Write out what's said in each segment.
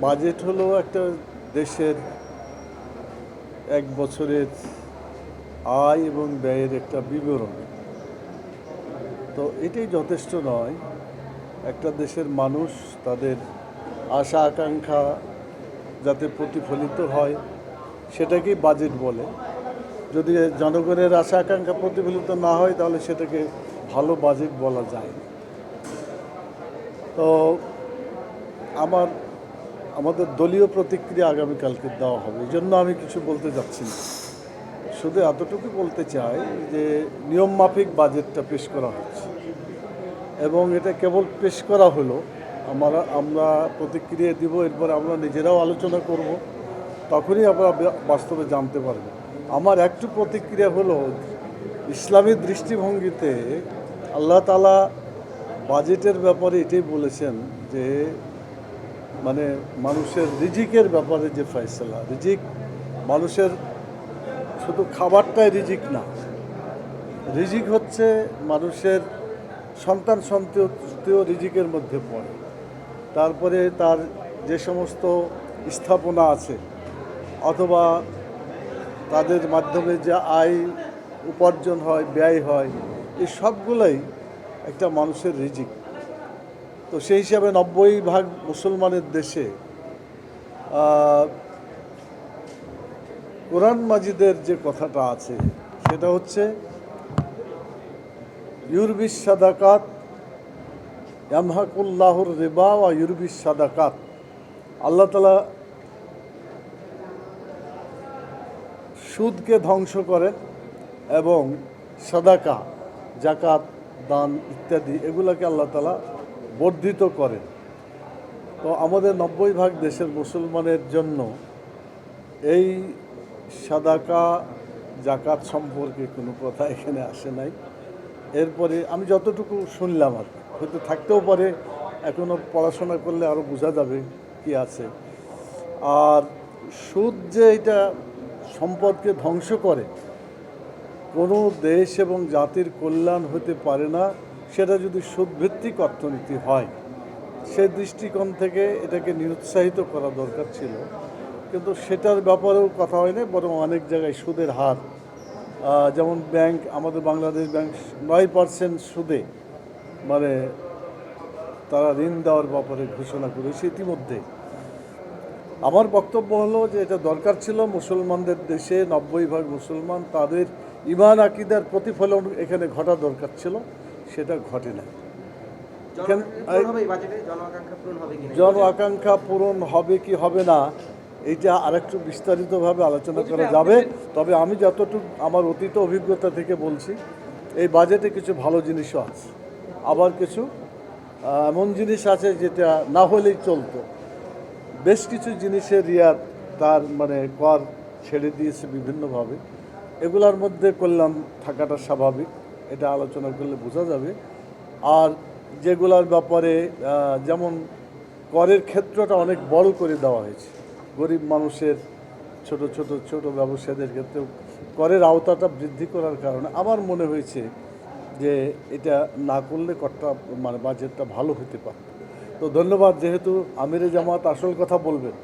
Budget হলো একটা দেশের এক বছরের আয় এবং ব্যয়ের একটা বিবরণ। তো এটাই যথেষ্ট নয়। একটা দেশের মানুষ তাদের আশা আকাঙ্ক্ষা যাতে প্রতিফলিত হয় সেটাকেই বাজেট বলে। যদি জনগণের আশা আকাঙ্ক্ষা প্রতিফলিত না হয় তাহলে সেটাকে ভালো বাজেট বলা যায় না। তো আমাদের দলীয় প্রতিক্রিয়া আগামীকালকে দেওয়া হবে, এই জন্য আমি কিছু বলতে যাচ্ছি না। শুধু এতটুকু বলতে চাই যে নিয়মমাফিক বাজেটটা পেশ করা হচ্ছে এবং এটা কেবল পেশ করা হলো। আমরা প্রতিক্রিয়া দিব, এরপর আমরা নিজেরাও আলোচনা করব, তখনই আমরা বাস্তবে জানতে পারব। আমার একটু প্রতিক্রিয়া হলো, ইসলামী দৃষ্টিভঙ্গিতে আল্লাহ তাআলা বাজেটের ব্যাপারে এটাই বলেছেন যে মানে মানুষের রিজিকের ব্যাপারে যে ফয়সালা, রিজিক মানুষের শুধু খাবারটাই রিজিক না, রিজিক হচ্ছে মানুষের সন্তান সন্ততিও রিজিকের মধ্যে পড়ে। তারপরে তার যে সমস্ত স্থাপনা আছে অথবা তাদের মাধ্যমে যে আয় উপার্জন হয়, ব্যয় হয়, এই সবগুলোই একটা মানুষের রিজিক। তো সেই হিসাবে 90% মুসলমানের দেশে কোরআন মাজিদের যে কথাটা আছে সেটা হচ্ছে ইউরবিস সাদাকাত ইয়ামহাকুল্লাহুর রিবা ওয়া ইউরবিস সাদাকাত। আল্লাহ তাআলা সুদকে ধ্বংস করেন এবং সাদাকা, জাকাত, দান ইত্যাদি এগুলোকে আল্লাহ তাআলা বর্ধিত করেন। তো আমাদের 90% দেশের মুসলমানের জন্য এই সাদাকা জাকাত সম্পর্কে কোনো কথা এখানে আসে নাই। এরপরে আমি যতটুকু শুনলাম আর হয়তো থাকতেও পারে, এখনও পড়াশোনা করলে আরও বোঝা যাবে কি আছে। আর সুদ যে এটা সম্পদকে ধ্বংস করে, কোনো দেশ এবং জাতির কল্যাণ হতে পারে না সেটা যদি সুদভিত্তিক অর্থনীতি হয়। সে দৃষ্টিকোণ থেকে এটাকে নিরুৎসাহিত করা দরকার ছিল, কিন্তু সেটার ব্যাপারেও কথা হয় না। বরং অনেক জায়গায় সুদের হার, যেমন ব্যাংক, আমাদের বাংলাদেশ ব্যাংক 9% সুদে মানে তারা ঋণ দেওয়ার ব্যাপারে ঘোষণা করেছে ইতিমধ্যে। আমার বক্তব্য হলো যে এটা দরকার ছিল মুসলমানদের দেশে 90% মুসলমান, তাদের ঈমান আকীদার প্রতিফলন এখানে ঘটা দরকার ছিল, সেটা ঘটে না। জন আকাঙ্ক্ষা পূরণ হবে কি হবে না এইটা আরেকটু বিস্তারিতভাবে আলোচনা করা যাবে। তবে আমি যতটুকু আমার অতীত অভিজ্ঞতা থেকে বলছি, এই বাজেটে কিছু ভালো জিনিসও আছে, আবার কিছু এমন জিনিস আছে যেটা না হলেই চলতো। বেশ কিছু জিনিসের রিয়াদ তার মানে কর ছেড়ে দিয়েছে বিভিন্নভাবে, এগুলোর মধ্যে কল্যাণ থাকাটা স্বাভাবিক, এটা আলোচনা করলে বোঝা যাবে। আর যেগুলোর ব্যাপারে যেমন করের ক্ষেত্রটা অনেক বড় করে দেওয়া হয়েছে, গরিব মানুষের ছোট ব্যবসায়ীদের ক্ষেত্রেও করের আওতাটা বৃদ্ধি করার কারণে আমার মনে হয়েছে যে এটা না করলে করটা মানে বাজেটটা ভালো হতে পারে। তো ধন্যবাদ। যেহেতু আমিরে জামাত আসল কথা বলবেন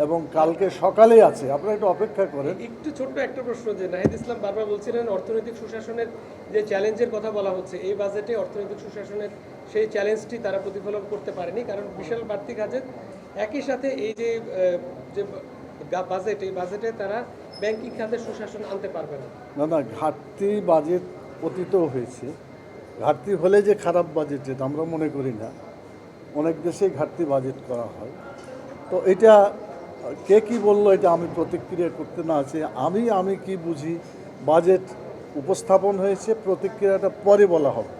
এবং কালকে সকালেই আছে, আপনারা একটু অপেক্ষা করেন। একটু ছোট্ট একটা প্রশ্ন, যে নাহিদ ইসলাম বারবার বলছিলেন অর্থনৈতিক সুশাসনের যে চ্যালেঞ্জের কথা বলা হচ্ছে, এই বাজেটে অর্থনৈতিক সুশাসনের সেই চ্যালেঞ্জটি তারা প্রতিফলন করতে পারেনি, কারণ বিশাল বাড়তি কাজের একই সাথে এই যে বাজেট, এই বাজেটে তারা ব্যাংকিং খাতের সুশাসন আনতে পারবে না। না, ঘাটতি বাজেট পতিত হয়েছে। ঘাটতি হলে যে খারাপ বাজেট যেটা আমরা মনে করি না, অনেক দেশেই ঘাটতি বাজেট করা হয়। তো এটা কে কি বললো এটা আমি প্রতিক্রিয়া করতে না আছে। আমি কি বুঝি বাজেট উপস্থাপন হয়েছে, প্রতিক্রিয়াটা পরে বলা হবে।